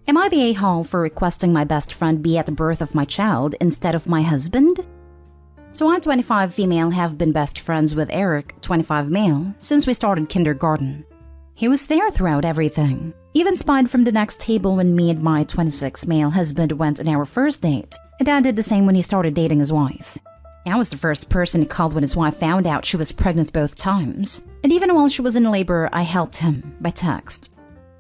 Am I the a-hole for requesting my best friend be at the birth of my child instead of my husband? So I'm 25 female, have been best friends with Eric, 25 male, since we started kindergarten. He was there throughout everything, even spied from the next table when me and my 26 male husband went on our first date, and I did the same when he started dating his wife. I was the first person he called when his wife found out she was pregnant both times, and even while she was in labor, I helped him by text.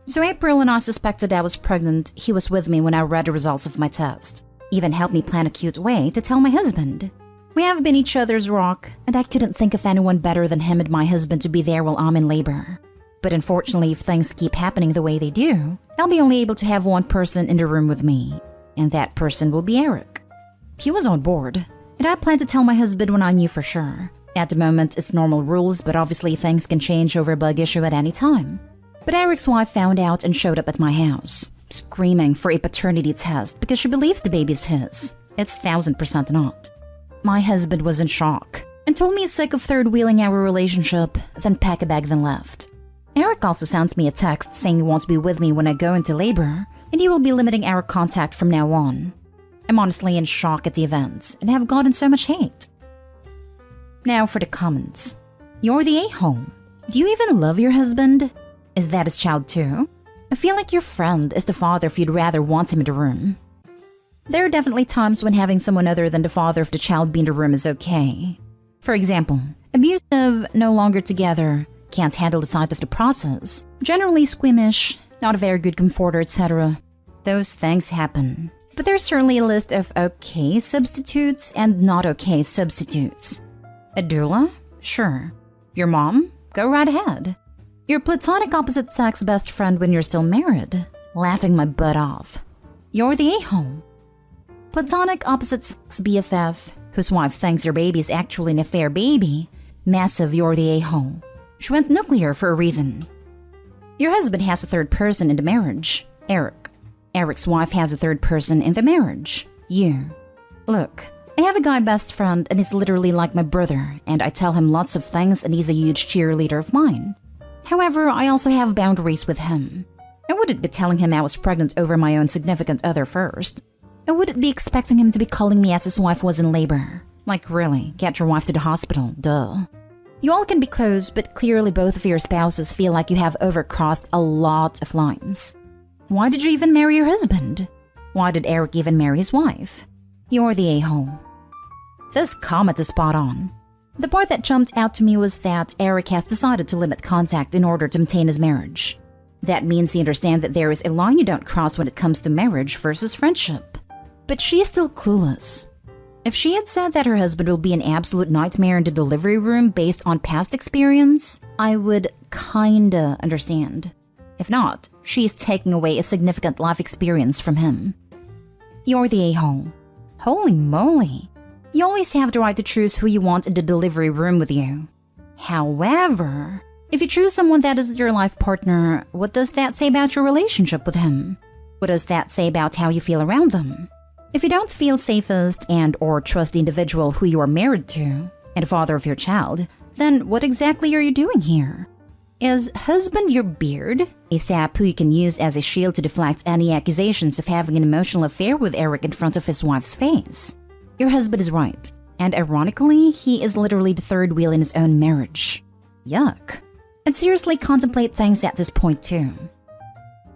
So April, when I suspected I was pregnant, he was with me when I read the results of my test, even helped me plan a cute way to tell my husband. We have been each other's rock, and I couldn't think of anyone better than him and my husband to be there while I'm in labor. But unfortunately, if things keep happening the way they do, I'll be only able to have one person in the room with me, and that person will be Eric. He was on board, and I planned to tell my husband when I knew for sure. At the moment, it's normal rules, but obviously things can change over a bug issue at any time. But Eric's wife found out and showed up at my house, screaming for a paternity test because she believes the baby's his. It's 1000% not. My husband was in shock and told me he's sick of third-wheeling our relationship, then packed a bag then left. Eric also sent me a text saying he wants to be with me when I go into labor, and he will be limiting our contact from now on. I'm honestly in shock at the events and have gotten so much hate. Now for the comments. You're the a-hole. Do you even love your husband? Is that his child too? I feel like your friend is the father if you'd rather want him in the room. There are definitely times when having someone other than the father of the child be in the room is okay. For example, abusive, no longer together, can't handle the sight of the process, generally squeamish, not a very good comforter, etc. Those things happen. But there's certainly a list of okay substitutes and not okay substitutes. A doula? Sure. Your mom? Go right ahead. Your platonic opposite sex best friend when you're still married? Laughing my butt off. You're the a-hole. Platonic opposite sex BFF, whose wife thinks your baby is actually an affair baby? Massive, you're the a-hole. She went nuclear for a reason. Your husband has a third person in the marriage. Eric. Eric's wife has a third person in the marriage. You. Look, I have a guy best friend and he's literally like my brother, and I tell him lots of things and he's a huge cheerleader of mine. However, I also have boundaries with him. I wouldn't be telling him I was pregnant over my own significant other first. I wouldn't be expecting him to be calling me as his wife was in labor. Like really, get your wife to the hospital, duh. You all can be close, but clearly both of your spouses feel like you have overcrossed a lot of lines. Why did you even marry your husband? Why did Eric even marry his wife? You're the a-hole. This comment is spot on. The part that jumped out to me was that Eric has decided to limit contact in order to maintain his marriage. That means he understands that there is a line you don't cross when it comes to marriage versus friendship. But she is still clueless. If she had said that her husband will be an absolute nightmare in the delivery room based on past experience, I would kinda understand. If not, she is taking away a significant life experience from him. You're the a-hole. Holy moly. You always have the right to choose who you want in the delivery room with you. However, if you choose someone that isn't your life partner, what does that say about your relationship with him? What does that say about how you feel around them? If you don't feel safest and or trust the individual who you are married to, and the father of your child, then what exactly are you doing here? Is husband your beard? A sap who you can use as a shield to deflect any accusations of having an emotional affair with Eric in front of his wife's face? Your husband is right, and ironically, he is literally the third wheel in his own marriage. Yuck. I'd seriously contemplate things at this point too.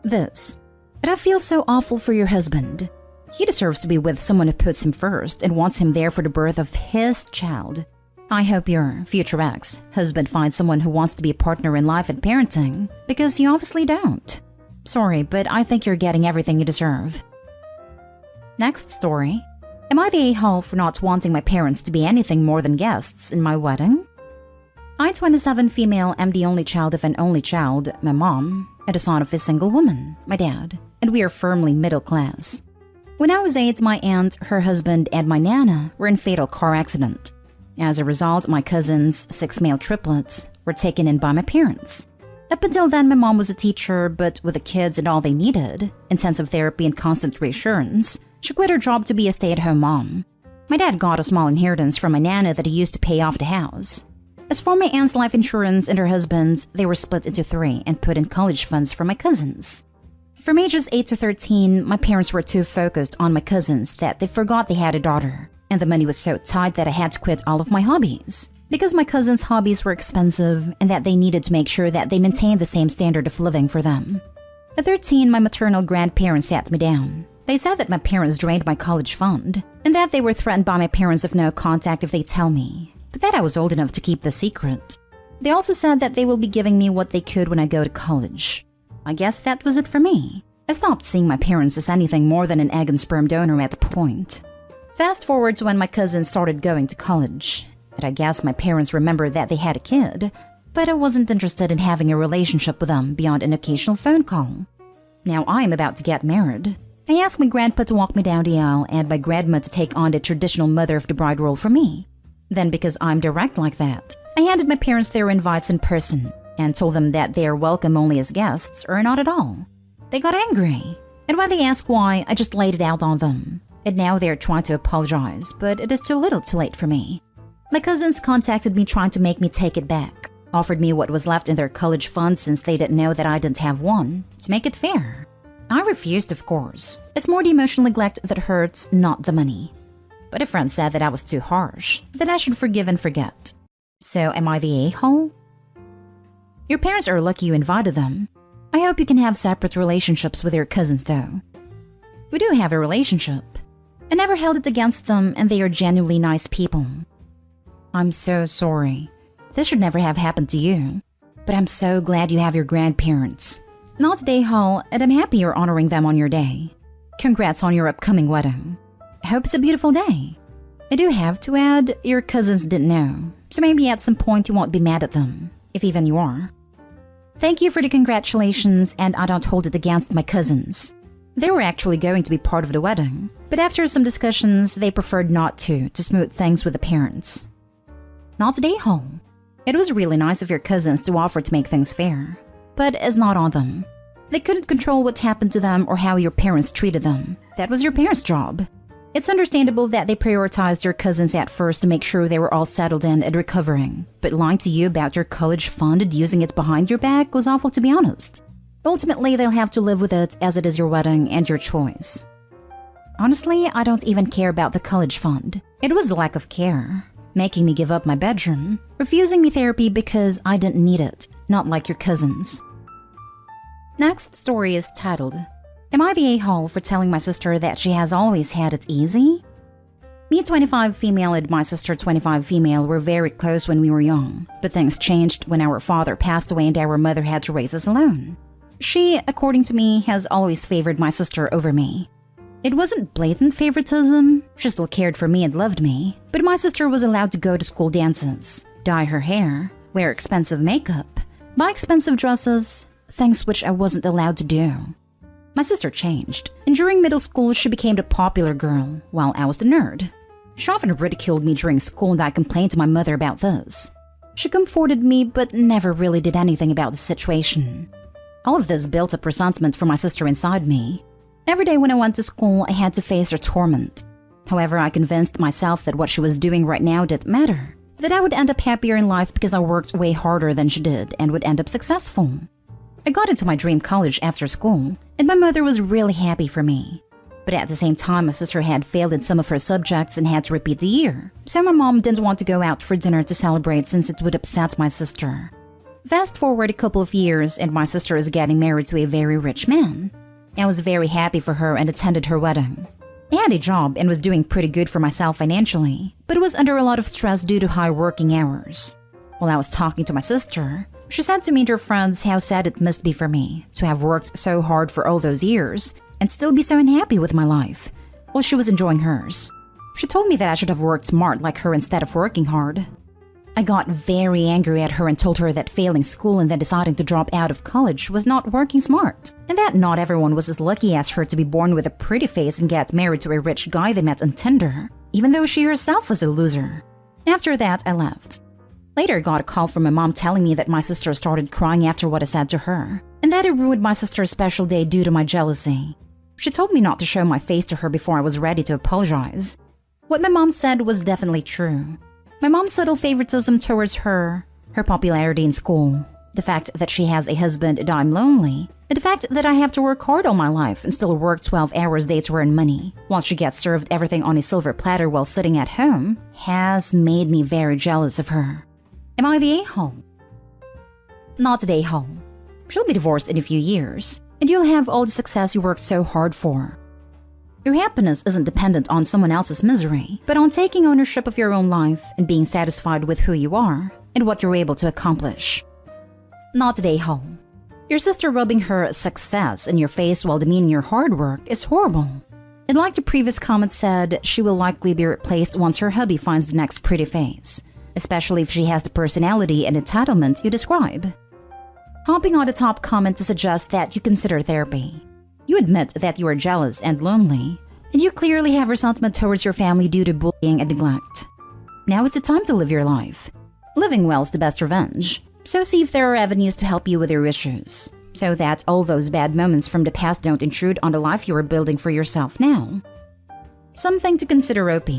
But I feel so awful for your husband. He deserves to be with someone who puts him first and wants him there for the birth of his child. I hope your future ex-husband finds someone who wants to be a partner in life and parenting, because you obviously don't. Sorry, but I think you're getting everything you deserve. Next story. Am I the a-hole for not wanting my parents to be anything more than guests in my wedding? I, 27 female, am the only child of an only child, my mom, and the son of a single woman, my dad, and we are firmly middle class. When I was 8, my aunt, her husband, and my nana were in fatal car accident. As a result, my cousins, 6 male triplets, were taken in by my parents. Up until then, my mom was a teacher, but with the kids and all they needed, intensive therapy and constant reassurance, she quit her job to be a stay-at-home mom. My dad got a small inheritance from my nana that he used to pay off the house. As for my aunt's life insurance and her husband's, they were split into 3 and put in college funds for my cousins. From ages 8 to 13, my parents were too focused on my cousins that they forgot they had a daughter, and the money was so tight that I had to quit all of my hobbies. Because my cousins' hobbies were expensive and that they needed to make sure that they maintained the same standard of living for them. At 13, my maternal grandparents sat me down. They said that my parents drained my college fund, and that they were threatened by my parents of no contact if they tell me, but that I was old enough to keep the secret. They also said that they will be giving me what they could when I go to college. I guess that was it for me. I stopped seeing my parents as anything more than an egg and sperm donor at the point. Fast forward to when my cousins started going to college, and I guess my parents remembered that they had a kid, but I wasn't interested in having a relationship with them beyond an occasional phone call. Now I am about to get married. I asked my grandpa to walk me down the aisle and my grandma to take on the traditional mother of the bride role for me. Then, because I'm direct like that, I handed my parents their invites in person and told them that they are welcome only as guests or not at all. They got angry, and when they asked why, I just laid it out on them. And now they're trying to apologize, but it is too little too late for me. My cousins contacted me trying to make me take it back, offered me what was left in their college fund since they didn't know that I didn't have one, to make it fair. I refused, of course. It's more the emotional neglect that hurts, not the money. But a friend said that I was too harsh, that I should forgive and forget. So am I the a-hole? Your parents are lucky you invited them. I hope you can have separate relationships with your cousins though. We do have a relationship. I never held it against them and they are genuinely nice people. I'm so sorry. This should never have happened to you. But I'm so glad you have your grandparents. Not today, Hall, and I'm happy you're honoring them on your day. Congrats on your upcoming wedding. I hope it's a beautiful day. I do have to add, your cousins didn't know, so maybe at some point you won't be mad at them, if even you are. Thank you for the congratulations, and I don't hold it against my cousins. They were actually going to be part of the wedding, but after some discussions, they preferred not to smooth things with the parents. Not today, Hall. It was really nice of your cousins to offer to make things fair, but it's not on them. They couldn't control what happened to them or how your parents treated them. That was your parents' job. It's understandable that they prioritized your cousins at first to make sure they were all settled in and recovering, but lying to you about your college fund and using it behind your back was awful, to be honest. Ultimately, they'll have to live with it as it is your wedding and your choice. Honestly, I don't even care about the college fund. It was the lack of care, making me give up my bedroom, refusing me therapy because I didn't need it, not like your cousins. Next story is titled, Am I the a-hole for telling my sister that she has always had it easy? Me, 25 female, and my sister, 25 female, were very close when we were young, but things changed when our father passed away and our mother had to raise us alone. She, according to me, has always favored my sister over me. It wasn't blatant favoritism, she still cared for me and loved me, but my sister was allowed to go to school dances, dye her hair, wear expensive makeup, buy expensive dresses, things which I wasn't allowed to do. My sister changed, and during middle school she became the popular girl, while I was the nerd. She often ridiculed me during school and I complained to my mother about this. She comforted me but never really did anything about the situation. All of this built up resentment for my sister inside me. Every day when I went to school, I had to face her torment. However, I convinced myself that what she was doing right now didn't matter, that I would end up happier in life because I worked way harder than she did and would end up successful. I got into my dream college after school, and my mother was really happy for me. But at the same time, my sister had failed in some of her subjects and had to repeat the year, so my mom didn't want to go out for dinner to celebrate since it would upset my sister. Fast forward a couple of years, and my sister is getting married to a very rich man. I was very happy for her and attended her wedding. I had a job and was doing pretty good for myself financially, but was under a lot of stress due to high working hours. While I was talking to my sister, she said to me and her friends how sad it must be for me to have worked so hard for all those years and still be so unhappy with my life, while she was enjoying hers. She told me that I should have worked smart like her instead of working hard. I got very angry at her and told her that failing school and then deciding to drop out of college was not working smart, and that not everyone was as lucky as her to be born with a pretty face and get married to a rich guy they met on Tinder, even though she herself was a loser. After that, I left. Later, I got a call from my mom telling me that my sister started crying after what I said to her, and that it ruined my sister's special day due to my jealousy. She told me not to show my face to her before I was ready to apologize. What my mom said was definitely true. My mom's subtle favoritism towards her popularity in school, the fact that she has a husband and I'm lonely, and the fact that I have to work hard all my life and still work 12 hours a day to earn money, while she gets served everything on a silver platter while sitting at home, has made me very jealous of her. Am I the a-hole? Not the a-hole. She'll be divorced in a few years, and you'll have all the success you worked so hard for. Your happiness isn't dependent on someone else's misery, but on taking ownership of your own life and being satisfied with who you are and what you're able to accomplish. Not the a-hole. Your sister rubbing her success in your face while demeaning your hard work is horrible. And like the previous comment said, she will likely be replaced once her hubby finds the next pretty face, especially if she has the personality and entitlement you describe. Hopping on the top comment to suggest that you consider therapy. You admit that you are jealous and lonely, and you clearly have resentment towards your family due to bullying and neglect. Now is the time to live your life. Living well is the best revenge, so see if there are avenues to help you with your issues, so that all those bad moments from the past don't intrude on the life you are building for yourself now. Something to consider, OP.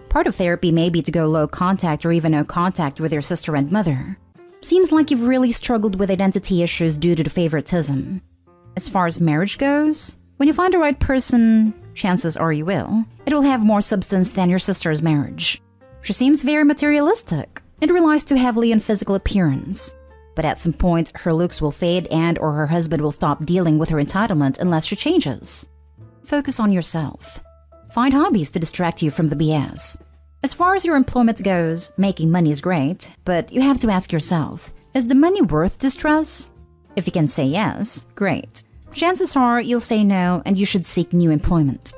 Part of therapy may be to go low contact or even no contact with your sister and mother. Seems like you've really struggled with identity issues due to the favoritism. As far as marriage goes, when you find the right person, chances are you will, it will have more substance than your sister's marriage. She seems very materialistic and relies too heavily on physical appearance. But at some point, her looks will fade and or her husband will stop dealing with her entitlement unless she changes. Focus on yourself. Find hobbies to distract you from the BS. As far as your employment goes, making money is great, but you have to ask yourself, is the money worth the stress? If you can say yes, great. Chances are you'll say no and you should seek new employment.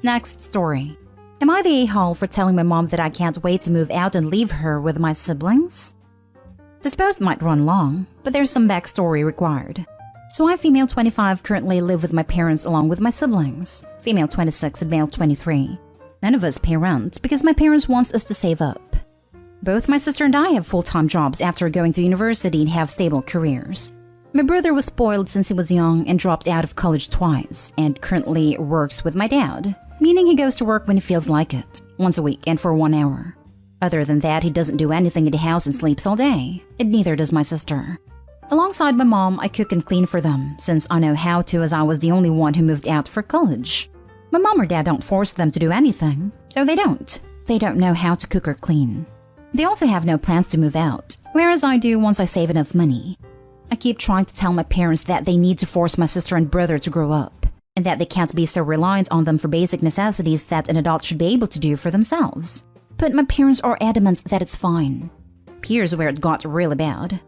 Next story. Am I the a-hole for telling my mom that I can't wait to move out and leave her with my siblings? This post might run long, but there's some backstory required. So I, female 25, currently live with my parents along with my siblings, female 26 and male 23. None of us pay rent because my parents want us to save up. Both my sister and I have full-time jobs after going to university and have stable careers. My brother was spoiled since he was young and dropped out of college twice and currently works with my dad, meaning he goes to work when he feels like it, once a week and for 1 hour. Other than that, he doesn't do anything in the house and sleeps all day, and neither does my sister. Alongside my mom, I cook and clean for them since I know how to as I was the only one who moved out for college. My mom or dad don't force them to do anything, so they don't. They don't know how to cook or clean. They also have no plans to move out, whereas I do once I save enough money. I keep trying to tell my parents that they need to force my sister and brother to grow up, and that they can't be so reliant on them for basic necessities that an adult should be able to do for themselves. But my parents are adamant that it's fine. Here's where it got really bad.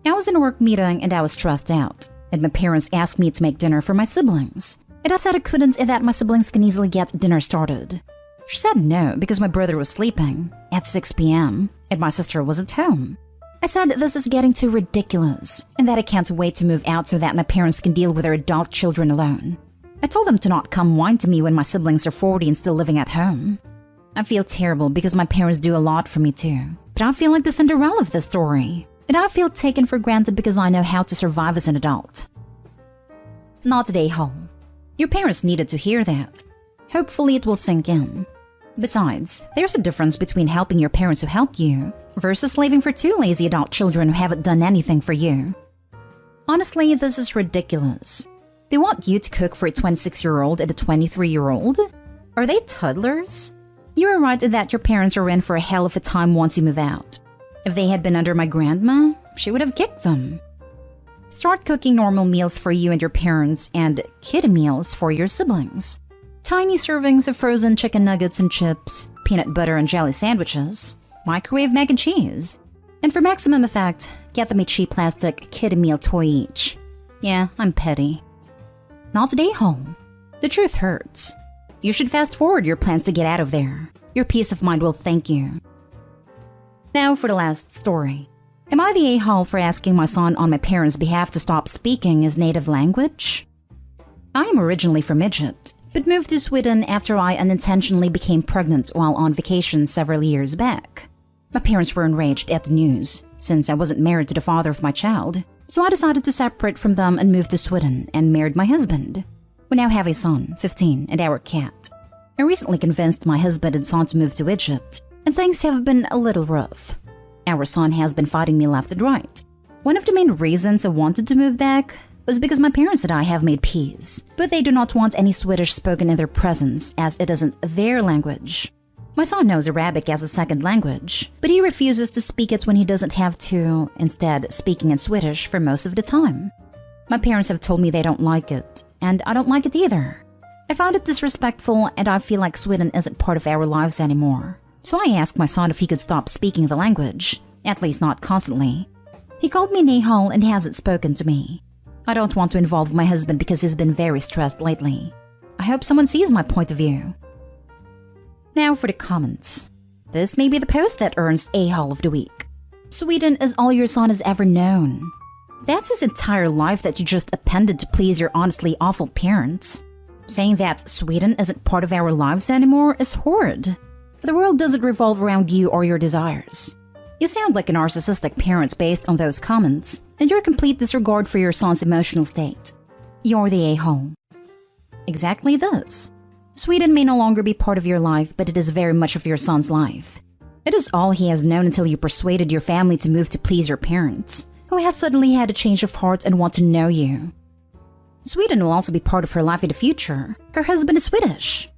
I was in a work meeting and I was stressed out, and my parents asked me to make dinner for my siblings. And I said I couldn't and that my siblings can easily get dinner started. She said no because my brother was sleeping at 6 p.m. and my sister wasn't home. I said this is getting too ridiculous and that I can't wait to move out so that my parents can deal with their adult children alone. I told them to not come whine to me when my siblings are 40 and still living at home. I feel terrible because my parents do a lot for me too, but I feel like the Cinderella of this story. And I feel taken for granted because I know how to survive as an adult. Not the a-hole. Your parents needed to hear that. Hopefully it will sink in. Besides, there's a difference between helping your parents who helped you versus living for two lazy adult children who haven't done anything for you. Honestly, this is ridiculous. They want you to cook for a 26-year-old and a 23-year-old? Are they toddlers? You are right in that your parents are in for a hell of a time once you move out. If they had been under my grandma, she would have kicked them. Start cooking normal meals for you and your parents and kid meals for your siblings. Tiny servings of frozen chicken nuggets and chips, peanut butter and jelly sandwiches, microwave mac and cheese. And for maximum effect, get them a cheap plastic kid meal toy each. Yeah, I'm petty. Not today, home. The truth hurts. You should fast forward your plans to get out of there. Your peace of mind will thank you. Now for the last story. Am I the a-hole for asking my son on my parents' behalf to stop speaking his native language? I am originally from Egypt, but moved to Sweden after I unintentionally became pregnant while on vacation several years back. My parents were enraged at the news, since I wasn't married to the father of my child, so I decided to separate from them and move to Sweden and married my husband. We now have a son, 15, and our cat. I recently convinced my husband and son to move to Egypt, and things have been a little rough. Our son has been fighting me left and right. One of the main reasons I wanted to move back was because my parents and I have made peace, but they do not want any Swedish spoken in their presence as it isn't their language. My son knows Arabic as a second language, but he refuses to speak it when he doesn't have to, instead speaking in Swedish for most of the time. My parents have told me they don't like it, and I don't like it either. I find it disrespectful and I feel like Sweden isn't part of our lives anymore. So I asked my son if he could stop speaking the language, at least not constantly. He called me Nihal and hasn't spoken to me. I don't want to involve my husband because he's been very stressed lately. I hope someone sees my point of view. Now for the comments. This may be the post that earns A-Hall of the Week. Sweden is all your son has ever known. That's his entire life that you just appended to please your honestly awful parents. Saying that Sweden isn't part of our lives anymore is horrid. The world doesn't revolve around you or your desires. You sound like a narcissistic parent based on those comments, and your complete disregard for your son's emotional state. You're the a-hole. Exactly this. Sweden may no longer be part of your life, but it is very much of your son's life. It is all he has known until you persuaded your family to move to please your parents, who has suddenly had a change of heart and want to know you. Sweden will also be part of her life in the future. Her husband is Swedish.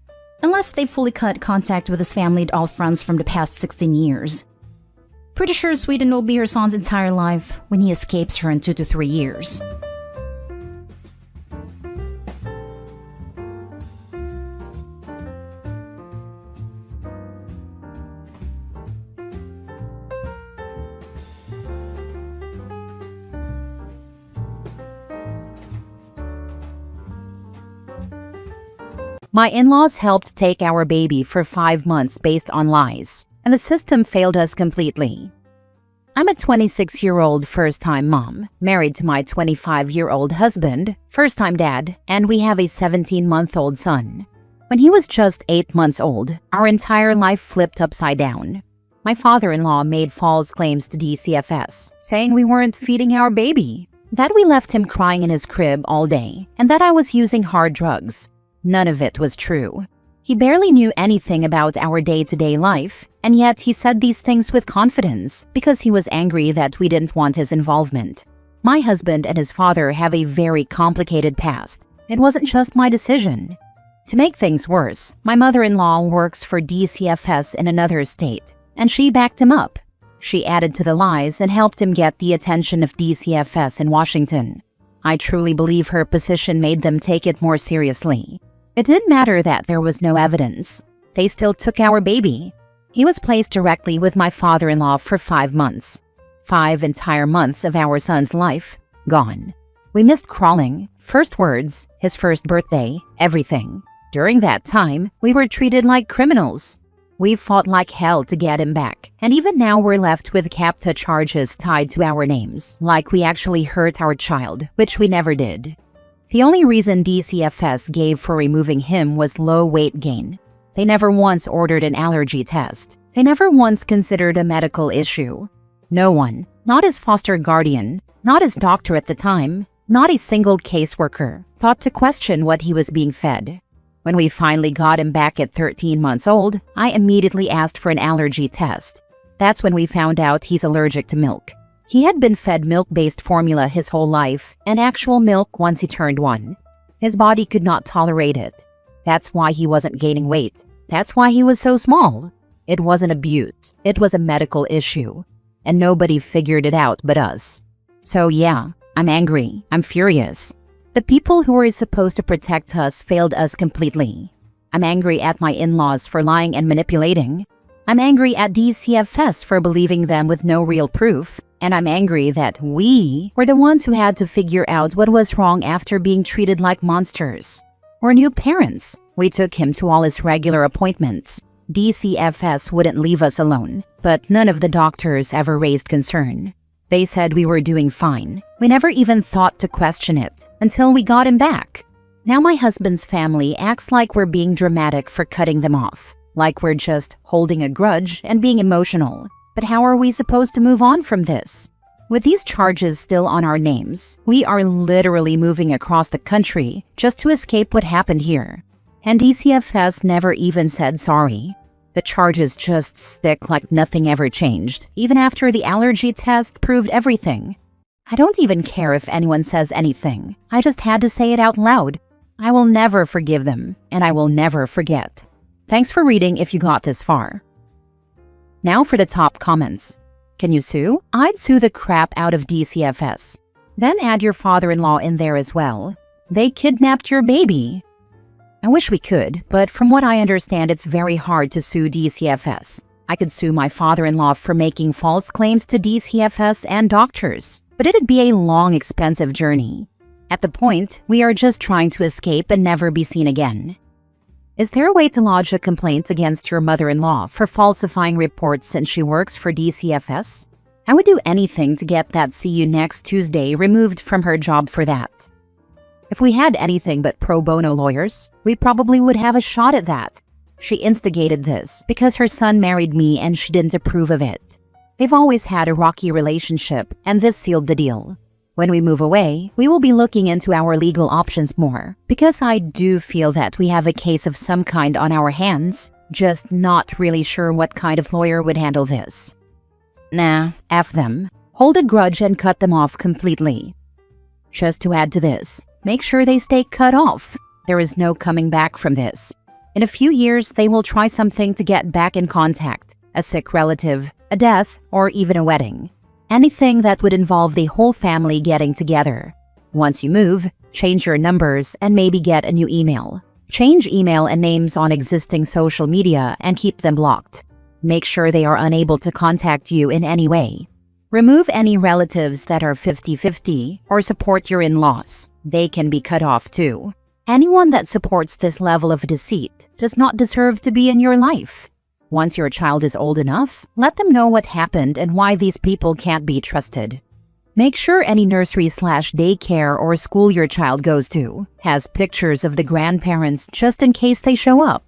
Unless they fully cut contact with his family and all friends from the past 16 years. Pretty sure Sweden will be her son's entire life when he escapes her in 2 to 3 years. My in-laws helped take our baby for 5 months based on lies, and the system failed us completely. I'm a 26-year-old first-time mom, married to my 25-year-old husband, first-time dad, and we have a 17-month-old son. When he was just 8 months old, our entire life flipped upside down. My father-in-law made false claims to DCFS, saying we weren't feeding our baby, that we left him crying in his crib all day, and that I was using hard drugs. None of it was true. He barely knew anything about our day-to-day life, and yet he said these things with confidence because he was angry that we didn't want his involvement. My husband and his father have a very complicated past. It wasn't just my decision. To make things worse, my mother-in-law works for DCFS in another state, and she backed him up. She added to the lies and helped him get the attention of DCFS in Washington. I truly believe her position made them take it more seriously. It didn't matter that there was no evidence. They still took our baby. He was placed directly with my father-in-law for 5 months. 5 entire months of our son's life, gone. We missed crawling, first words, his first birthday, everything. During that time, we were treated like criminals. We fought like hell to get him back, and even now we're left with CAPTA charges tied to our names, like we actually hurt our child, which we never did. The only reason DCFS gave for removing him was low weight gain. They never once ordered an allergy test. They never once considered a medical issue. No one, not his foster guardian, not his doctor at the time, not a single caseworker, thought to question what he was being fed. When we finally got him back at 13 months old, I immediately asked for an allergy test. That's when we found out he's allergic to milk. He had been fed milk-based formula his whole life and actual milk once he turned 1. His body could not tolerate it. That's why he wasn't gaining weight. That's why he was so small. It wasn't abuse. It was a medical issue. And nobody figured it out but us. So yeah, I'm angry. I'm furious. The people who were supposed to protect us failed us completely. I'm angry at my in-laws for lying and manipulating. I'm angry at DCFS for believing them with no real proof. And I'm angry that we were the ones who had to figure out what was wrong after being treated like monsters. We're new parents. We took him to all his regular appointments. DCFS wouldn't leave us alone, but none of the doctors ever raised concern. They said we were doing fine. We never even thought to question it until we got him back. Now my husband's family acts like we're being dramatic for cutting them off, like we're just holding a grudge and being emotional. But how are we supposed to move on from this? With these charges still on our names, we are literally moving across the country just to escape what happened here. And DCFS never even said sorry. The charges just stick like nothing ever changed, even after the allergy test proved everything. I don't even care if anyone says anything. I just had to say it out loud. I will never forgive them, and I will never forget. Thanks for reading if you got this far. Now for the top comments. Can you sue? I'd sue the crap out of DCFS. Then add your father-in-law in there as well. They kidnapped your baby. I wish we could, but from what I understand, it's very hard to sue DCFS. I could sue my father-in-law for making false claims to DCFS and doctors, but it'd be a long, expensive journey. At the point, we are just trying to escape and never be seen again. Is there a way to lodge a complaint against your mother-in-law for falsifying reports since she works for DCFS? I would do anything to get that "see you next Tuesday" removed from her job for that. If we had anything but pro bono lawyers, we probably would have a shot at that. She instigated this because her son married me and she didn't approve of it. They've always had a rocky relationship, and this sealed the deal. When we move away, we will be looking into our legal options more, because I do feel that we have a case of some kind on our hands, just not really sure what kind of lawyer would handle this. Nah, F them. Hold a grudge and cut them off completely. Just to add to this, make sure they stay cut off. There is no coming back from this. In a few years, they will try something to get back in contact, a sick relative, a death, or even a wedding. Anything that would involve the whole family getting together. Once you move, change your numbers and maybe get a new email. Change email and names on existing social media and keep them blocked. Make sure they are unable to contact you in any way. Remove any relatives that are 50-50 or support your in-laws. They can be cut off too. Anyone that supports this level of deceit does not deserve to be in your life. Once your child is old enough, let them know what happened and why these people can't be trusted. Make sure any nursery/daycare or school your child goes to has pictures of the grandparents just in case they show up.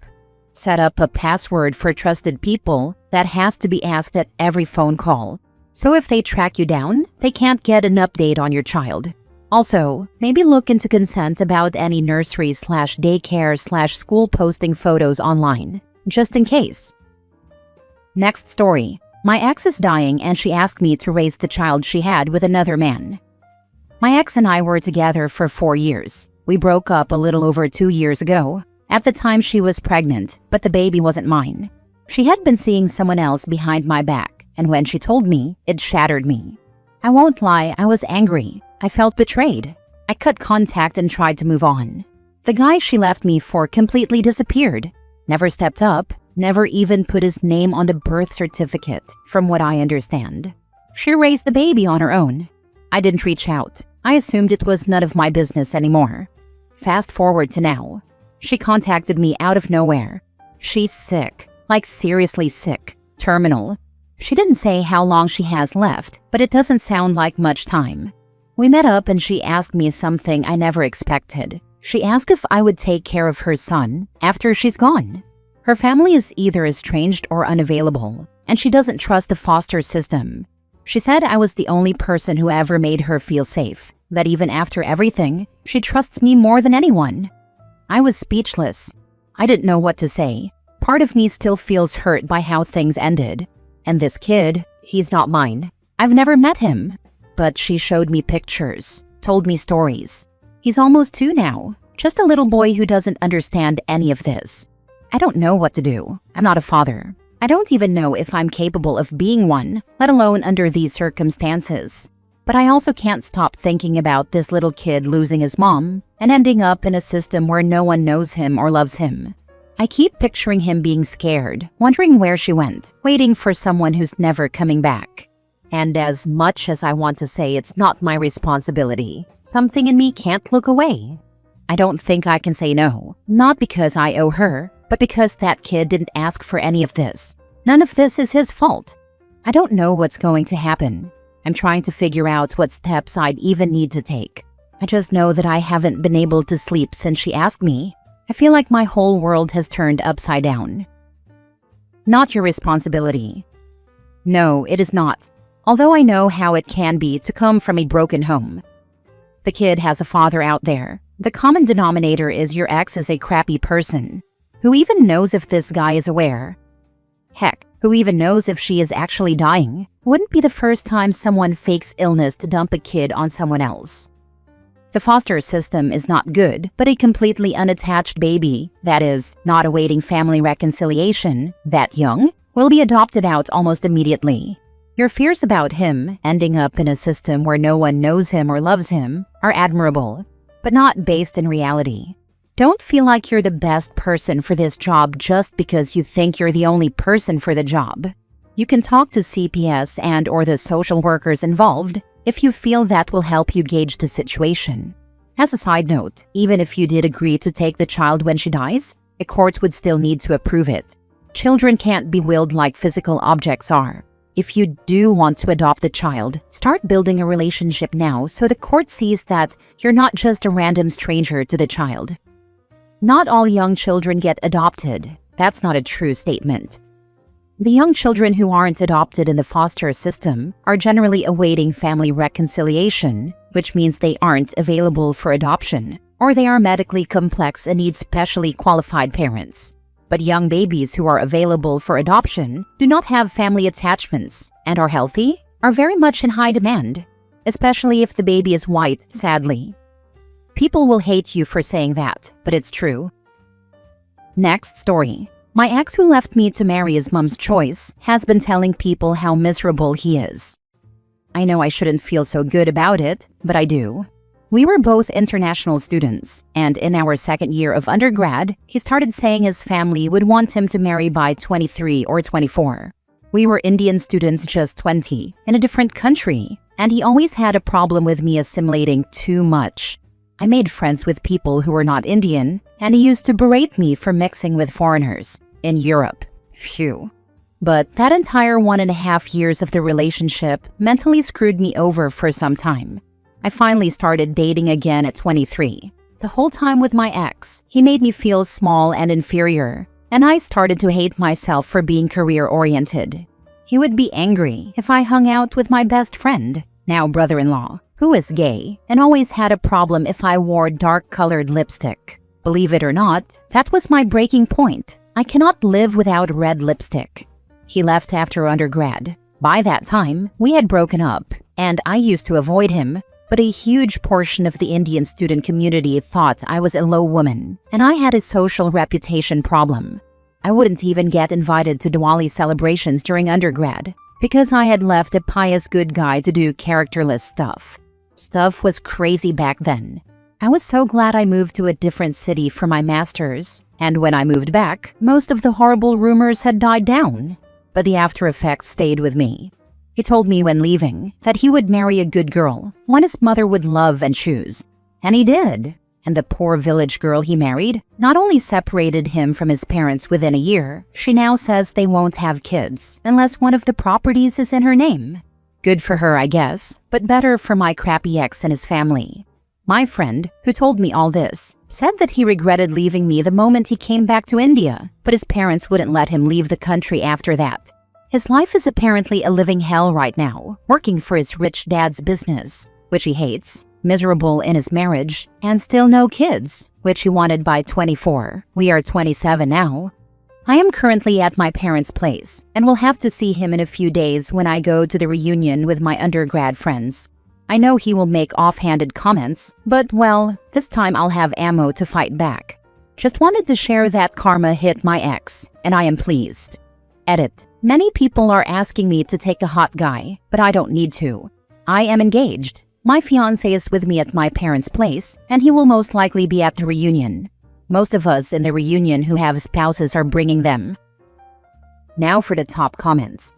Set up a password for trusted people that has to be asked at every phone call. So if they track you down, they can't get an update on your child. Also, maybe look into consent about any nursery/daycare/school posting photos online, just in case. Next story. My ex is dying and she asked me to raise the child she had with another man. My ex and I were together for 4 years. We broke up a little over 2 years ago. At the time she was pregnant, but the baby wasn't mine. She had been seeing someone else behind my back, and when she told me, it shattered me. I won't lie, I was angry. I felt betrayed. I cut contact and tried to move on. The guy she left me for completely disappeared. Never stepped up. Never even put his name on the birth certificate, from what I understand. She raised the baby on her own. I didn't reach out. I assumed it was none of my business anymore. Fast forward to now. She contacted me out of nowhere. She's sick, like seriously sick, terminal. She didn't say how long she has left, but it doesn't sound like much time. We met up and she asked me something I never expected. She asked if I would take care of her son after she's gone. Her family is either estranged or unavailable, and she doesn't trust the foster system. She said I was the only person who ever made her feel safe, that even after everything, she trusts me more than anyone. I was speechless. I didn't know what to say. Part of me still feels hurt by how things ended. And this kid, he's not mine. I've never met him. But she showed me pictures, told me stories. He's almost 2 now, just a little boy who doesn't understand any of this. I don't know what to do. I'm not a father. I don't even know if I'm capable of being one, let alone under these circumstances. But I also can't stop thinking about this little kid losing his mom and ending up in a system where no one knows him or loves him. I keep picturing him being scared, wondering where she went, waiting for someone who's never coming back. And as much as I want to say it's not my responsibility, something in me can't look away. I don't think I can say no, not because I owe her, but because that kid didn't ask for any of this. None of this is his fault. I don't know what's going to happen. I'm trying to figure out what steps I'd even need to take. I just know that I haven't been able to sleep since she asked me. I feel like my whole world has turned upside down. Not your responsibility. No, it is not. Although I know how it can be to come from a broken home. The kid has a father out there. The common denominator is your ex is a crappy person. Who even knows if this guy is aware? Heck, Who even knows if she is actually dying? Wouldn't be the first time someone fakes illness to dump a kid on someone else. The foster system is not good, but a completely unattached baby, that is, not awaiting family reconciliation, that young, will be adopted out almost immediately. Your fears about him ending up in a system where no one knows him or loves him are admirable, but not based in reality. Don't feel like you're the best person for this job just because you think you're the only person for the job. You can talk to CPS and/or the social workers involved if you feel that will help you gauge the situation. As a side note, even if you did agree to take the child when she dies, a court would still need to approve it. Children can't be willed like physical objects are. If you do want to adopt the child, start building a relationship now so the court sees that you're not just a random stranger to the child. Not all young children get adopted. That's not a true statement. The young children who aren't adopted in the foster system are generally awaiting family reconciliation, which means they aren't available for adoption, or they are medically complex and need specially qualified parents. But young babies who are available for adoption do not have family attachments and are healthy are very much in high demand, especially if the baby is white, sadly. People will hate you for saying that, but it's true. Next story. My ex who left me to marry his mom's choice has been telling people how miserable he is. I know I shouldn't feel so good about it, but I do. We were both international students, and in our second year of undergrad, he started saying his family would want him to marry by 23 or 24. We were Indian students just 20, in a different country, and he always had a problem with me assimilating too much. I made friends with people who were not Indian, and he used to berate me for mixing with foreigners in Europe. Phew. But that entire 1.5 years of the relationship mentally screwed me over for some time. I finally started dating again at 23. The whole time with my ex, he made me feel small and inferior, and I started to hate myself for being career-oriented. He would be angry if I hung out with my best friend, now brother-in-law, who is gay, and always had a problem if I wore dark-colored lipstick. Believe it or not, that was my breaking point. I cannot live without red lipstick. He left after undergrad. By that time, we had broken up, and I used to avoid him, but a huge portion of the Indian student community thought I was a low woman, and I had a social reputation problem. I wouldn't even get invited to Diwali celebrations during undergrad, because I had left a pious good guy to do characterless stuff. Stuff was crazy back then. I was so glad I moved to a different city for my master's, and when I moved back, most of the horrible rumors had died down, but the after effects stayed with me. He told me when leaving that he would marry a good girl, one his mother would love and choose. And he did. And the poor village girl he married not only separated him from his parents within a year, she now says they won't have kids unless one of the properties is in her name. Good for her, I guess, but better for my crappy ex and his family. My friend, who told me all this, said that he regretted leaving me the moment he came back to India, but his parents wouldn't let him leave the country after that. His life is apparently a living hell right now, working for his rich dad's business, which he hates, miserable in his marriage, and still no kids, which he wanted by 24. We are 27 now. I am currently at my parents' place, and will have to see him in a few days when I go to the reunion with my undergrad friends. I know he will make offhanded comments, but well, this time I'll have ammo to fight back. Just wanted to share that karma hit my ex, and I am pleased. Edit. Many people are asking me to take a hot guy, but I don't need to. I am engaged. My fiancé is with me at my parents' place, and he will most likely be at the reunion. Most of us in the reunion who have spouses are bringing them. Now for the top comments.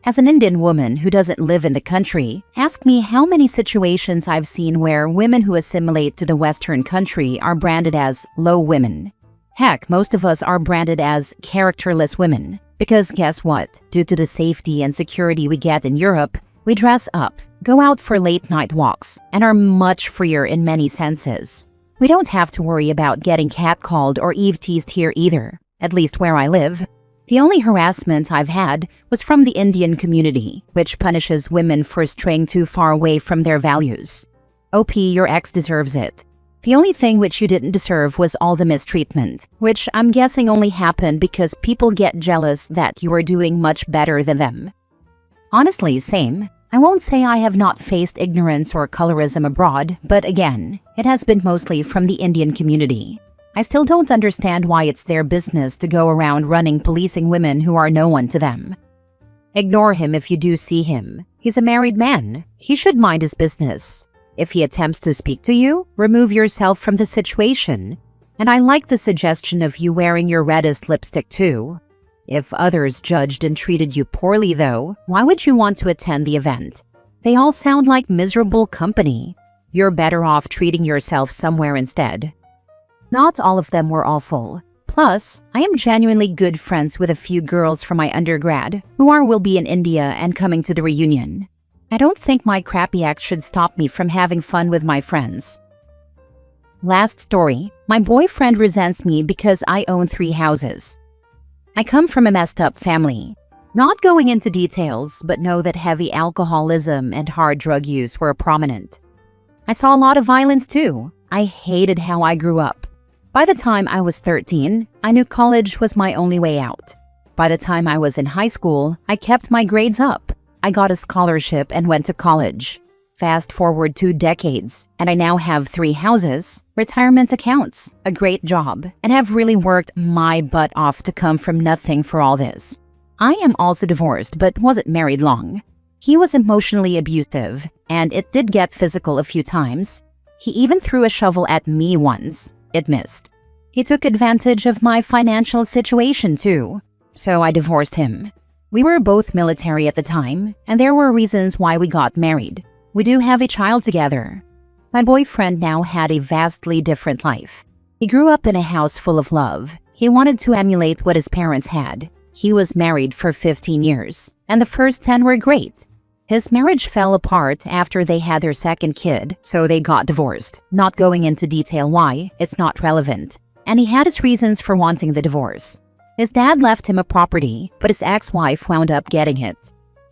As an Indian woman who doesn't live in the country, ask me how many situations I've seen where women who assimilate to the Western country are branded as low women. Heck, most of us are branded as characterless women. Because guess what? Due to the safety and security we get in Europe, we dress up, go out for late-night walks, and are much freer in many senses. We don't have to worry about getting catcalled or eve-teased here either, at least where I live. The only harassment I've had was from the Indian community, which punishes women for straying too far away from their values. OP, your ex deserves it. The only thing which you didn't deserve was all the mistreatment, which I'm guessing only happened because people get jealous that you are doing much better than them. Honestly, same. I won't say I have not faced ignorance or colorism abroad, but again, it has been mostly from the Indian community. I still don't understand why it's their business to go around running policing women who are no one to them. Ignore him if you do see him. He's a married man. He should mind his business. If he attempts to speak to you, remove yourself from the situation. And I like the suggestion of you wearing your reddest lipstick too. If others judged and treated you poorly though, why would you want to attend the event? They all sound like miserable company. You're better off treating yourself somewhere instead. Not all of them were awful. Plus, I am genuinely good friends with a few girls from my undergrad who will be in India and coming to the reunion. I don't think my crappy ex should stop me from having fun with my friends. Last story. My boyfriend resents me because I own 3 houses. I come from a messed up family. Not going into details, but know that heavy alcoholism and hard drug use were prominent. I saw a lot of violence too. I hated how I grew up. By the time I was 13, I knew college was my only way out. By the time I was in high school, I kept my grades up. I got a scholarship and went to college. Fast forward 2 decades, and I now have 3 houses, retirement accounts, a great job, and have really worked my butt off to come from nothing for all this. I am also divorced, but wasn't married long. He was emotionally abusive, and it did get physical a few times. He even threw a shovel at me once. It missed. He took advantage of my financial situation too, so I divorced him. We were both military at the time, and there were reasons why we got married. We do have a child together. My boyfriend now had a vastly different life. He grew up in a house full of love. He wanted to emulate what his parents had. He was married for 15 years, and the first 10 were great. His marriage fell apart after they had their second kid, so they got divorced. Not going into detail why, it's not relevant. And he had his reasons for wanting the divorce. His dad left him a property, but his ex-wife wound up getting it.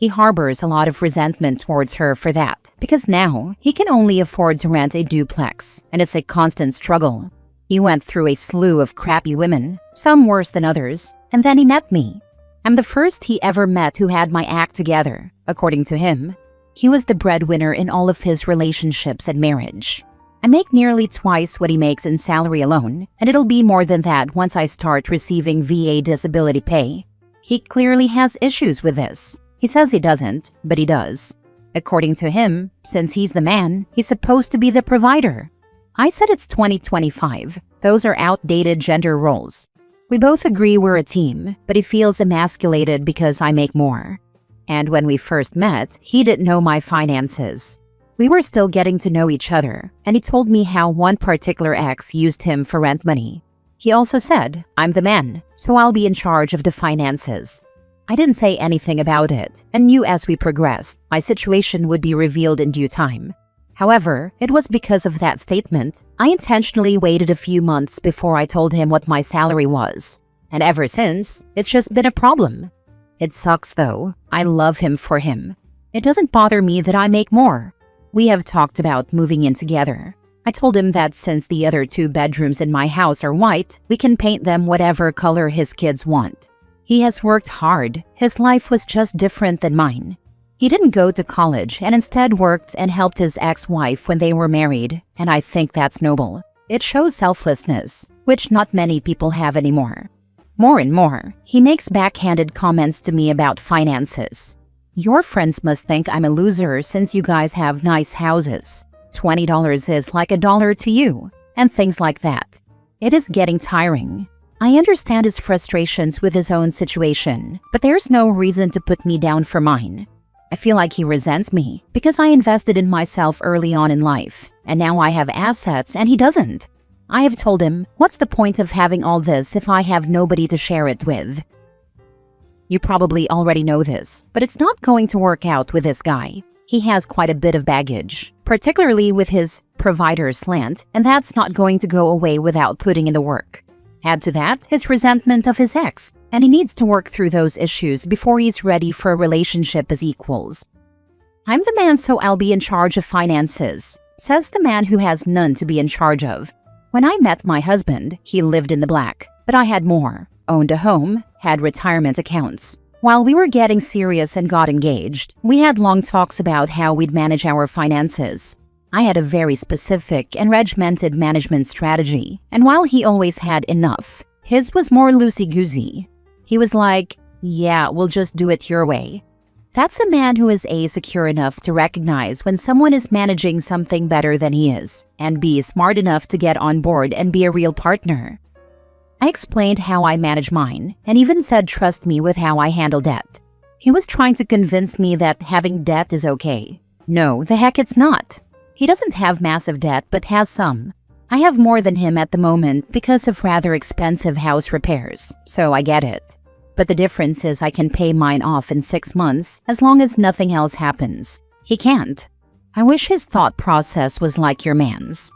He harbors a lot of resentment towards her for that, because now he can only afford to rent a duplex, and it's a constant struggle. He went through a slew of crappy women, some worse than others, and then he met me. I'm the first he ever met who had my act together, according to him. He was the breadwinner in all of his relationships and marriage. I make nearly twice what he makes in salary alone, and it'll be more than that once I start receiving VA disability pay. He clearly has issues with this. He says he doesn't, but he does. According to him, since he's the man, he's supposed to be the provider. I said it's 2025. Those are outdated gender roles. We both agree we're a team, but he feels emasculated because I make more. And when we first met, he didn't know my finances. We were still getting to know each other, and he told me how one particular ex used him for rent money. He also said, I'm the man, so I'll be in charge of the finances. I didn't say anything about it, and knew as we progressed, my situation would be revealed in due time. However, it was because of that statement, I intentionally waited a few months before I told him what my salary was. And ever since, it's just been a problem. It sucks though. I love him for him. It doesn't bother me that I make more. We have talked about moving in together. I told him that since the other 2 bedrooms in my house are white, we can paint them whatever color his kids want. He has worked hard. His life was just different than mine. He didn't go to college and instead worked and helped his ex-wife when they were married, and I think that's noble. It shows selflessness, which not many people have anymore. More and more, he makes backhanded comments to me about finances. Your friends must think I'm a loser since you guys have nice houses. $20 is like $1 to you, and things like that. It is getting tiring. I understand his frustrations with his own situation, but there's no reason to put me down for mine. I feel like he resents me because I invested in myself early on in life, and now I have assets and he doesn't. I have told him, what's the point of having all this if I have nobody to share it with? You probably already know this, but it's not going to work out with this guy. He has quite a bit of baggage, particularly with his provider slant, and that's not going to go away without putting in the work. Add to that his resentment of his ex, and he needs to work through those issues before he's ready for a relationship as equals. I'm the man, so I'll be in charge of finances. says the man who has none to be in charge of. When I met my husband, he lived in the black, but I had more, owned a home, had retirement accounts. While we were getting serious and got engaged, we had long talks about how we'd manage our finances. I had a very specific and regimented management strategy, and while he always had enough, his was more loosey-goosey. He was like, "Yeah, we'll just do it your way." That's a man who is A, secure enough to recognize when someone is managing something better than he is, and B, smart enough to get on board and be a real partner. I explained how I manage mine, and even said trust me with how I handle debt. He was trying to convince me that having debt is okay. No, the heck it's not. He doesn't have massive debt, but has some. I have more than him at the moment because of rather expensive house repairs, so I get it. But the difference is I can pay mine off in 6 months as long as nothing else happens. He can't. I wish his thought process was like your man's.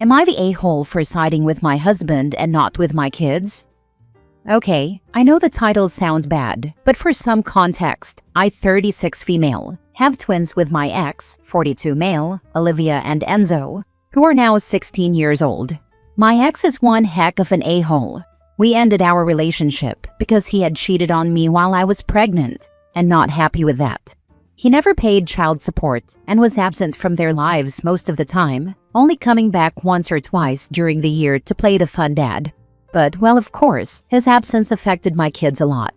Am I the a-hole for siding with my husband and not with my kids? Okay, I know the title sounds bad, but for some context, I, 36 female, have twins with my ex, 42 male, Olivia and Enzo, who are now 16 years old. My ex is one heck of an a-hole. We ended our relationship because he had cheated on me while I was pregnant, and not happy with that. He never paid child support and was absent from their lives most of the time, only coming back once or twice during the year to play the fun dad. But, well, of course, his absence affected my kids a lot.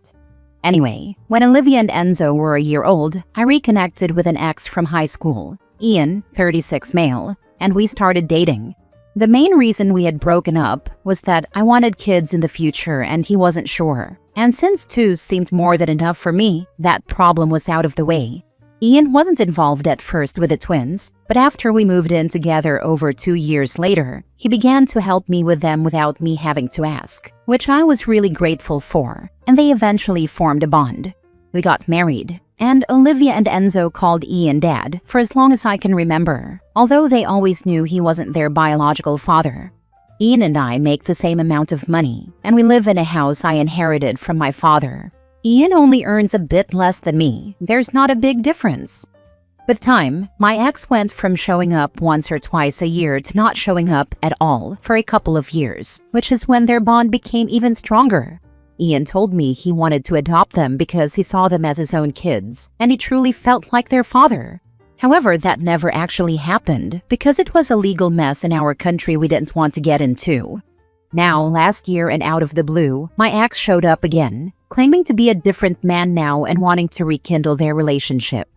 Anyway, when Olivia and Enzo were a year old, I reconnected with an ex from high school, Ian, 36 male, and we started dating. The main reason we had broken up was that I wanted kids in the future and he wasn't sure. And since 2 seemed more than enough for me, that problem was out of the way. Ian wasn't involved at first with the twins, but after we moved in together over 2 years later, he began to help me with them without me having to ask, which I was really grateful for, and they eventually formed a bond. We got married, and Olivia and Enzo called Ian Dad for as long as I can remember, although they always knew he wasn't their biological father. Ian and I make the same amount of money, and we live in a house I inherited from my father. Ian only earns a bit less than me. There's not a big difference. With time, my ex went from showing up once or twice a year to not showing up at all for a couple of years, which is when their bond became even stronger. Ian told me he wanted to adopt them because he saw them as his own kids, and he truly felt like their father. However, that never actually happened because it was a legal mess in our country we didn't want to get into. Now, last year and out of the blue, my ex showed up again, claiming to be a different man now and wanting to rekindle their relationship.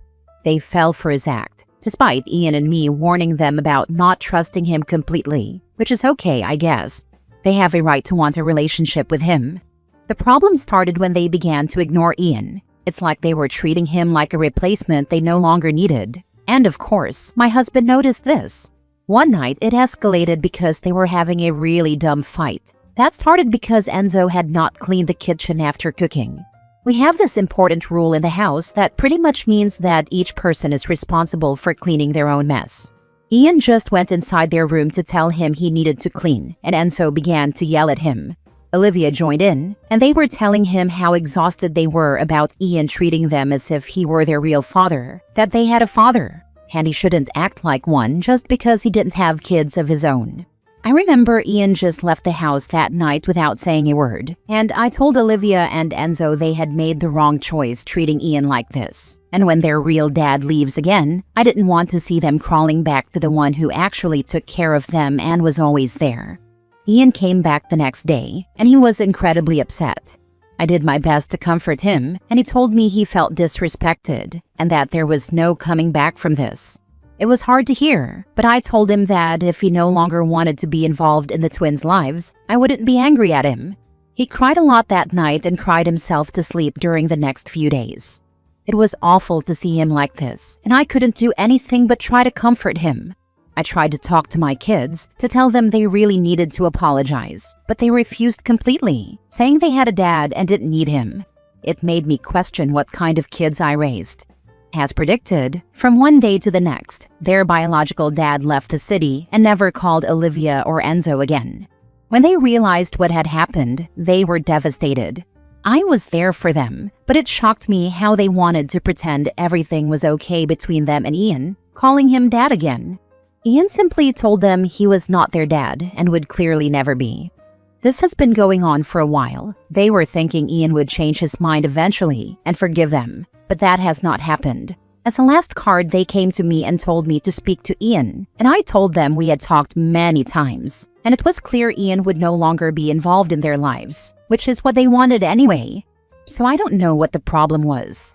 They fell for his act, despite Ian and me warning them about not trusting him completely, which is okay, I guess. They have a right to want a relationship with him. The problem started when they began to ignore Ian. It's like they were treating him like a replacement they no longer needed. And of course, my husband noticed this. One night, it escalated because they were having a really dumb fight. That started because Enzo had not cleaned the kitchen after cooking. We have this important rule in the house that pretty much means that each person is responsible for cleaning their own mess. Ian just went inside their room to tell him he needed to clean, and Enzo began to yell at him. Olivia joined in, and they were telling him how exhausted they were about Ian treating them as if he were their real father, that they had a father, and he shouldn't act like one just because he didn't have kids of his own. I remember Ian just left the house that night without saying a word, and I told Olivia and Enzo they had made the wrong choice treating Ian like this. And when their real dad leaves again, I didn't want to see them crawling back to the one who actually took care of them and was always there. Ian came back the next day, and he was incredibly upset. I did my best to comfort him, and he told me he felt disrespected, and that there was no coming back from this. It was hard to hear, but I told him that if he no longer wanted to be involved in the twins' lives, I wouldn't be angry at him. He cried a lot that night and cried himself to sleep during the next few days. It was awful to see him like this, and I couldn't do anything but try to comfort him. I tried to talk to my kids to tell them they really needed to apologize, but they refused completely, saying they had a dad and didn't need him. It made me question what kind of kids I raised. As predicted, from one day to the next, their biological dad left the city and never called Olivia or Enzo again. When they realized what had happened, they were devastated. I was there for them, but it shocked me how they wanted to pretend everything was okay between them and Ian, calling him dad again. Ian simply told them he was not their dad and would clearly never be. This has been going on for a while. They were thinking Ian would change his mind eventually and forgive them, but that has not happened. As a last card, they came to me and told me to speak to Ian, and I told them we had talked many times, and it was clear Ian would no longer be involved in their lives, which is what they wanted anyway. So I don't know what the problem was.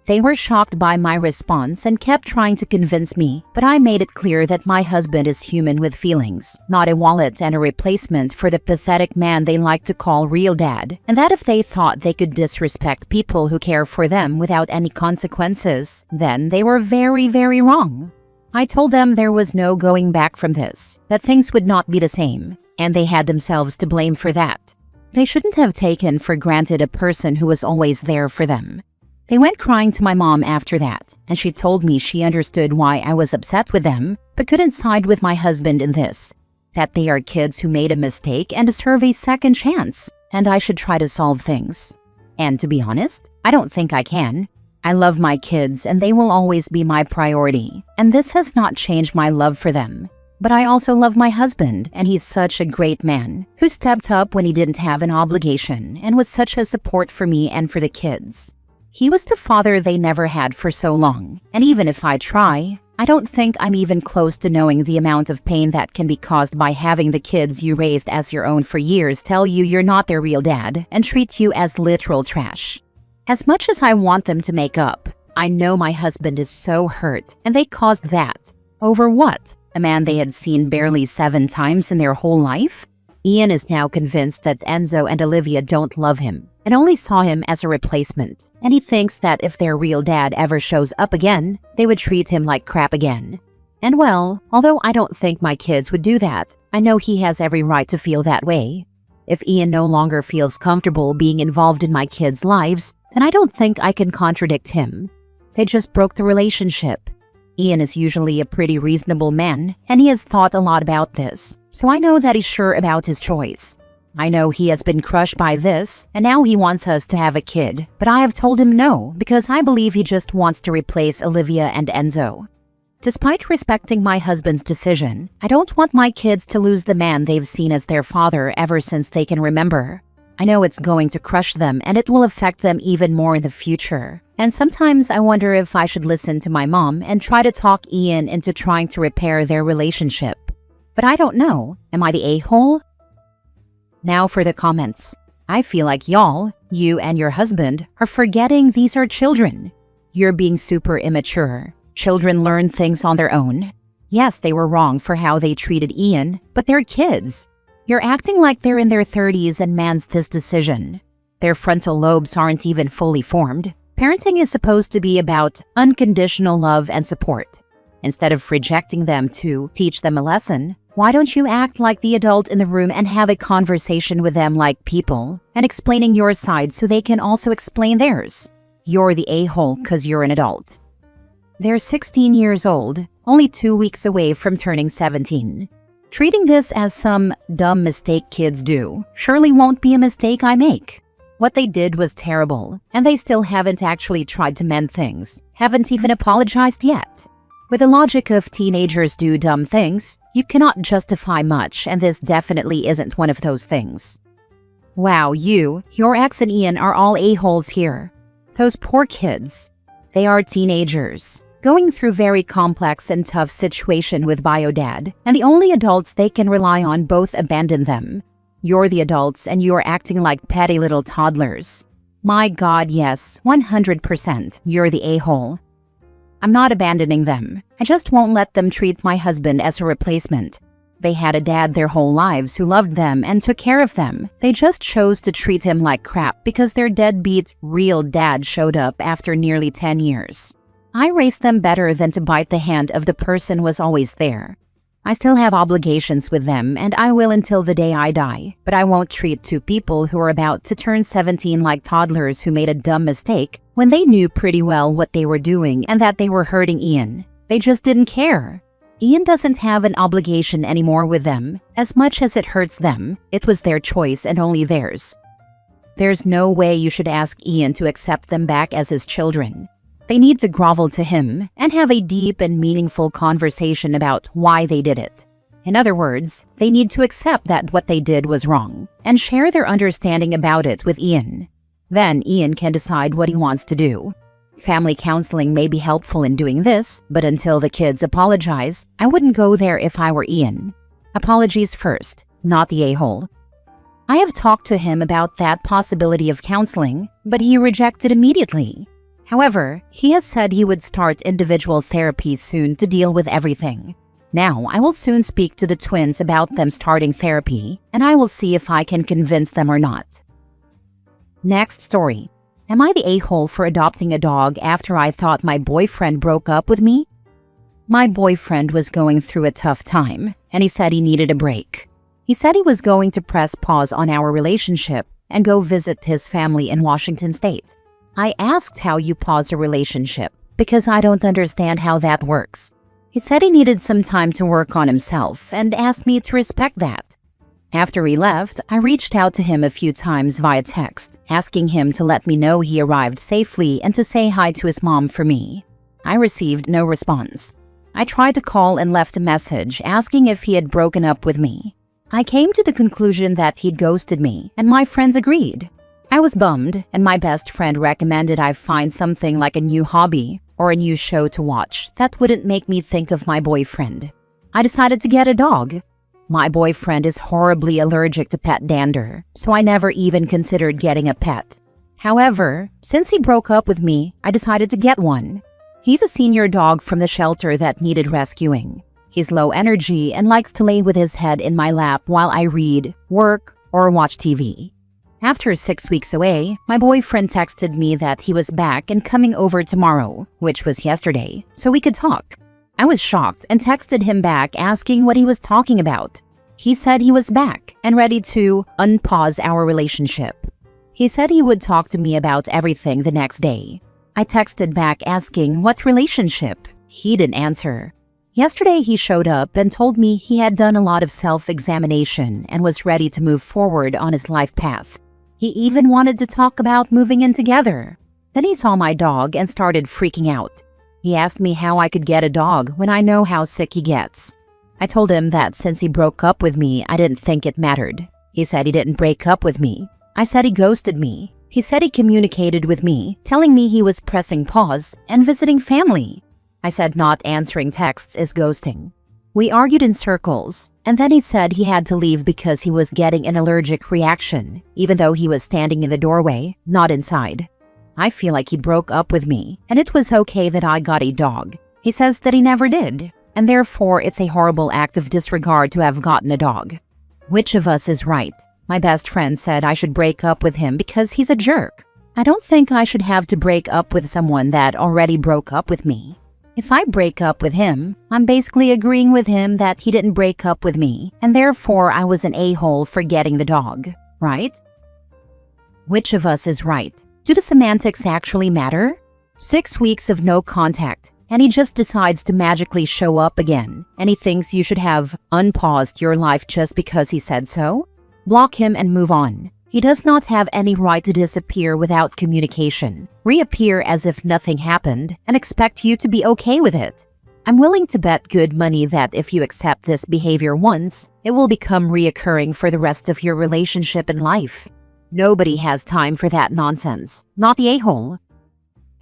They were shocked by my response and kept trying to convince me, but I made it clear that my husband is human with feelings, not a wallet and a replacement for the pathetic man they like to call real dad, and that if they thought they could disrespect people who care for them without any consequences, then they were very, very wrong. I told them there was no going back from this, that things would not be the same, and they had themselves to blame for that. They shouldn't have taken for granted a person who was always there for them. They went crying to my mom after that, and she told me she understood why I was upset with them, but couldn't side with my husband in this, that they are kids who made a mistake and deserve a second chance, and I should try to solve things. And to be honest, I don't think I can. I love my kids and they will always be my priority, and this has not changed my love for them. But I also love my husband, and he's such a great man, who stepped up when he didn't have an obligation and was such a support for me and for the kids. He was the father they never had for so long, and even if I try, I don't think I'm even close to knowing the amount of pain that can be caused by having the kids you raised as your own for years tell you you're not their real dad and treat you as literal trash. As much as I want them to make up, I know my husband is so hurt, and they caused that. Over what? A man they had seen barely 7 times in their whole life? Ian is now convinced that Enzo and Olivia don't love him and only saw him as a replacement, and he thinks that if their real dad ever shows up again, they would treat him like crap again. And well, although I don't think my kids would do that, I know he has every right to feel that way. If Ian no longer feels comfortable being involved in my kids' lives, then I don't think I can contradict him. They just broke the relationship. Ian is usually a pretty reasonable man, and he has thought a lot about this, so I know that he's sure about his choice. I know he has been crushed by this, and now he wants us to have a kid, but I have told him no, because I believe he just wants to replace Olivia and Enzo. Despite respecting my husband's decision, I don't want my kids to lose the man they've seen as their father ever since they can remember. I know it's going to crush them, and it will affect them even more in the future. And sometimes I wonder if I should listen to my mom and try to talk Ian into trying to repair their relationship. But I don't know. Am I the a-hole? Now for the comments. I feel like y'all, you and your husband, are forgetting these are children. You're being super immature. Children learn things on their own. Yes, they were wrong for how they treated Ian, but they're kids. You're acting like they're in their 30s and man's this decision. Their frontal lobes aren't even fully formed. Parenting is supposed to be about unconditional love and support. Instead of rejecting them to teach them a lesson, why don't you act like the adult in the room and have a conversation with them like people and explaining your side so they can also explain theirs? You're the a-hole because you're an adult. They're 16 years old, only 2 weeks away from turning 17. Treating this as some dumb mistake kids do surely won't be a mistake I make. What they did was terrible, and they still haven't actually tried to mend things, haven't even apologized yet. With the logic of teenagers do dumb things, you cannot justify much, and this definitely isn't one of those things. Wow, your ex and Ian are all a-holes here. Those poor kids. They are teenagers, going through very complex and tough situation with bio-dad, and the only adults they can rely on both abandon them. You're the adults, and you're acting like petty little toddlers. My God, yes, 100%, you're the a-hole. I'm not abandoning them. I just won't let them treat my husband as a replacement. They had a dad their whole lives who loved them and took care of them. They just chose to treat him like crap because their deadbeat, real dad showed up after nearly 10 years. I raised them better than to bite the hand of the person who was always there. I still have obligations with them, and I will until the day I die, but I won't treat two people who are about to turn 17 like toddlers who made a dumb mistake when they knew pretty well what they were doing and that they were hurting Ian. They just didn't care. Ian doesn't have an obligation anymore with them. As much as it hurts them, it was their choice and only theirs. There's no way you should ask Ian to accept them back as his children. They need to grovel to him and have a deep and meaningful conversation about why they did it. In other words, they need to accept that what they did was wrong and share their understanding about it with Ian. Then Ian can decide what he wants to do. Family counseling may be helpful in doing this, but until the kids apologize, I wouldn't go there if I were Ian. Apologies first, not the a-hole. I have talked to him about that possibility of counseling, but he rejected immediately. However, he has said he would start individual therapy soon to deal with everything. Now, I will soon speak to the twins about them starting therapy, and I will see if I can convince them or not. Next story. Am I the a-hole for adopting a dog after I thought my boyfriend broke up with me? My boyfriend was going through a tough time, and he said he needed a break. He said he was going to press pause on our relationship and go visit his family in Washington State. I asked how you pause a relationship because I don't understand how that works. He said he needed some time to work on himself and asked me to respect that. After he left, I reached out to him a few times via text, asking him to let me know he arrived safely and to say hi to his mom for me. I received no response. I tried to call and left a message asking if he had broken up with me. I came to the conclusion that he'd ghosted me, and my friends agreed. I was bummed, and my best friend recommended I find something like a new hobby or a new show to watch that wouldn't make me think of my boyfriend. I decided to get a dog. My boyfriend is horribly allergic to pet dander, so I never even considered getting a pet. However, since he broke up with me, I decided to get one. He's a senior dog from the shelter that needed rescuing. He's low energy and likes to lay with his head in my lap while I read, work, or watch TV. After 6 weeks away, my boyfriend texted me that he was back and coming over tomorrow, which was yesterday, so we could talk. I was shocked and texted him back asking what he was talking about. He said he was back and ready to unpause our relationship. He said he would talk to me about everything the next day. I texted back asking what relationship. He didn't answer. Yesterday he showed up and told me he had done a lot of self-examination and was ready to move forward on his life path. He even wanted to talk about moving in together. Then he saw my dog and started freaking out. He asked me how I could get a dog when I know how sick he gets. I told him that since he broke up with me, I didn't think it mattered. He said he didn't break up with me. I said he ghosted me. He said he communicated with me, telling me he was pressing pause and visiting family. I said not answering texts is ghosting. We argued in circles, and then he said he had to leave because he was getting an allergic reaction, even though he was standing in the doorway, not inside. I feel like he broke up with me, and it was okay that I got a dog. He says that he never did, and therefore it's a horrible act of disregard to have gotten a dog. Which of us is right? My best friend said I should break up with him because he's a jerk. I don't think I should have to break up with someone that already broke up with me. If I break up with him, I'm basically agreeing with him that he didn't break up with me, and therefore I was an a-hole for getting the dog, right? Which of us is right? Do the semantics actually matter? 6 weeks of no contact, and he just decides to magically show up again, and he thinks you should have unpaused your life just because he said so? Block him and move on. He does not have any right to disappear without communication, reappear as if nothing happened, and expect you to be okay with it. I'm willing to bet good money that if you accept this behavior once, it will become reoccurring for the rest of your relationship and life. Nobody has time for that nonsense, not the a-hole.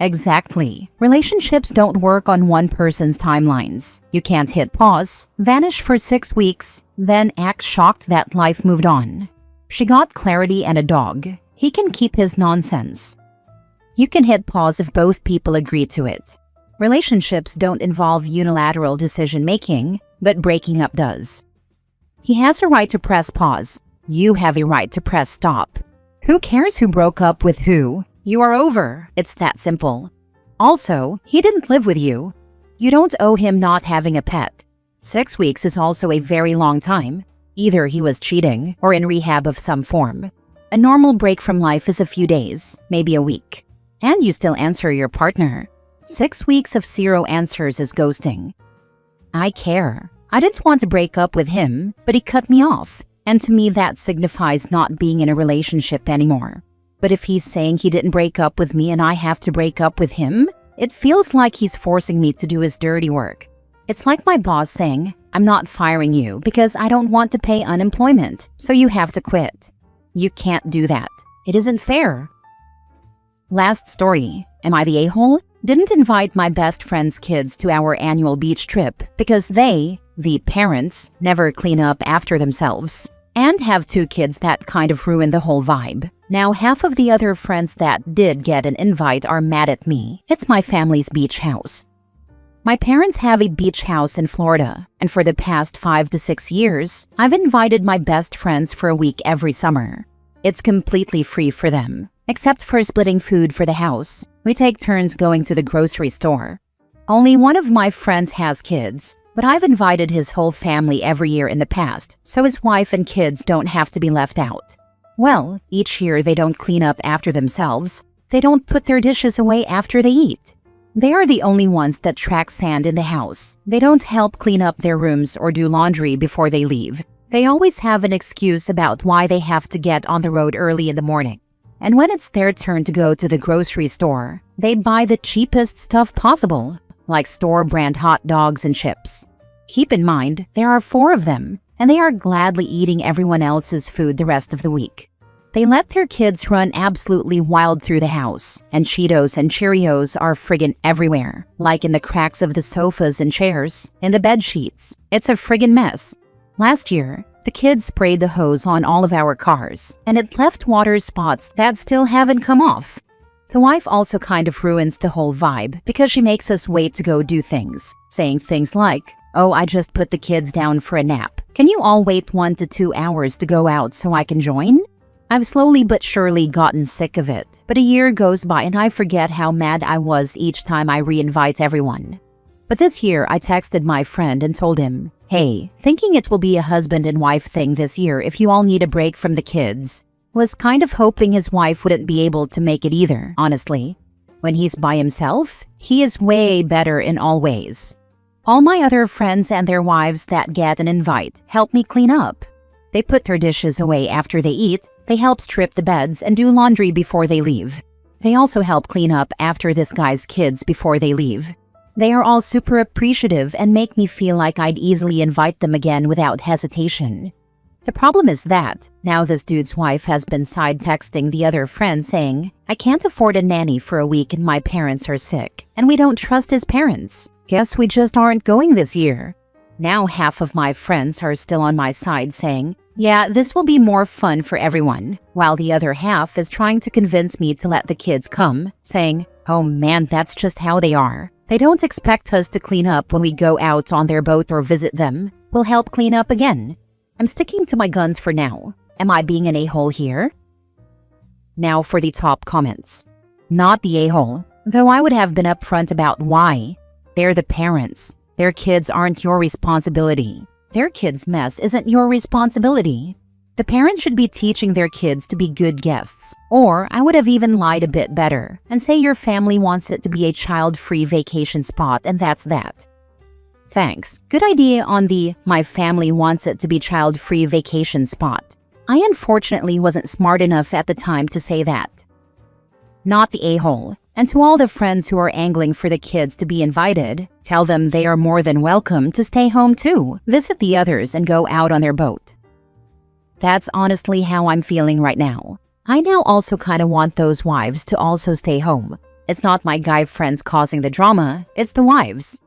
Exactly. Relationships don't work on one person's timelines. You can't hit pause, vanish for 6 weeks, then act shocked that life moved on. She got clarity and a dog. He can keep his nonsense. You can hit pause if both people agree to it. Relationships don't involve unilateral decision-making, but breaking up does. He has a right to press pause. You have a right to press stop. Who cares who broke up with who? You are over. It's that simple. Also, he didn't live with you. You don't owe him not having a pet. 6 weeks is also a very long time. Either he was cheating or in rehab of some form. A normal break from life is a few days, maybe a week. And you still answer your partner. 6 weeks of zero answers is ghosting. I care. I didn't want to break up with him, but he cut me off. And to me that signifies not being in a relationship anymore. But if he's saying he didn't break up with me and I have to break up with him, it feels like he's forcing me to do his dirty work. It's like my boss saying, I'm not firing you because I don't want to pay unemployment, so you have to quit. You can't do that. It isn't fair. Last story. Am I the a-hole? Didn't invite my best friend's kids to our annual beach trip because they, the parents, never clean up after themselves. And have 2 kids that kind of ruin the whole vibe. Now half of the other friends that did get an invite are mad at me. It's my family's beach house. My parents have a beach house in Florida, and for the past 5 to 6 years, I've invited my best friends for a week every summer. It's completely free for them, except for splitting food for the house. We take turns going to the grocery store. Only one of my friends has kids, but I've invited his whole family every year in the past, so his wife and kids don't have to be left out. Well, each year they don't clean up after themselves. They don't put their dishes away after they eat. They are the only ones that track sand in the house. They don't help clean up their rooms or do laundry before they leave. They always have an excuse about why they have to get on the road early in the morning. And when it's their turn to go to the grocery store, they buy the cheapest stuff possible, like store-brand hot dogs and chips. Keep in mind, there are 4 of them, and they are gladly eating everyone else's food the rest of the week. They let their kids run absolutely wild through the house, and Cheetos and Cheerios are friggin' everywhere, like in the cracks of the sofas and chairs, in the bed sheets. It's a friggin' mess. Last year, the kids sprayed the hose on all of our cars, and it left water spots that still haven't come off. The wife also kind of ruins the whole vibe because she makes us wait to go do things, saying things like, "Oh, I just put the kids down for a nap. Can you all wait 1 to 2 hours to go out so I can join?" I've slowly but surely gotten sick of it, but a year goes by and I forget how mad I was each time I re-invite everyone. But this year, I texted my friend and told him, "Hey, thinking it will be a husband and wife thing this year if you all need a break from the kids." Was kind of hoping his wife wouldn't be able to make it either, honestly. When he's by himself, he is way better in all ways. All my other friends and their wives that get an invite help me clean up. They put their dishes away after they eat, they help strip the beds and do laundry before they leave. They also help clean up after this guy's kids before they leave. They are all super appreciative and make me feel like I'd easily invite them again without hesitation. The problem is that, now this dude's wife has been side-texting the other friend saying, "I can't afford a nanny for a week and my parents are sick, and we don't trust his parents. Guess we just aren't going this year." Now half of my friends are still on my side saying, "Yeah, this will be more fun for everyone," while the other half is trying to convince me to let the kids come, saying, "Oh man, that's just how they are. They don't expect us to clean up when we go out on their boat or visit them. We'll help clean up again." I'm sticking to my guns for now. Am I being an a-hole here? Now for the top comments. Not the a-hole, though I would have been upfront about why. They're the parents. Their kids aren't your responsibility. Their kids' mess isn't your responsibility. The parents should be teaching their kids to be good guests. Or I would have even lied a bit better and say your family wants it to be a child-free vacation spot and that's that. Thanks. Good idea on the "my family wants it to be child-free vacation spot." I unfortunately wasn't smart enough at the time to say that. Not the a-hole. And to all the friends who are angling for the kids to be invited, tell them they are more than welcome to stay home too, visit the others and go out on their boat. That's honestly how I'm feeling right now. I now also kinda want those wives to also stay home. It's not my guy friends causing the drama, it's the wives.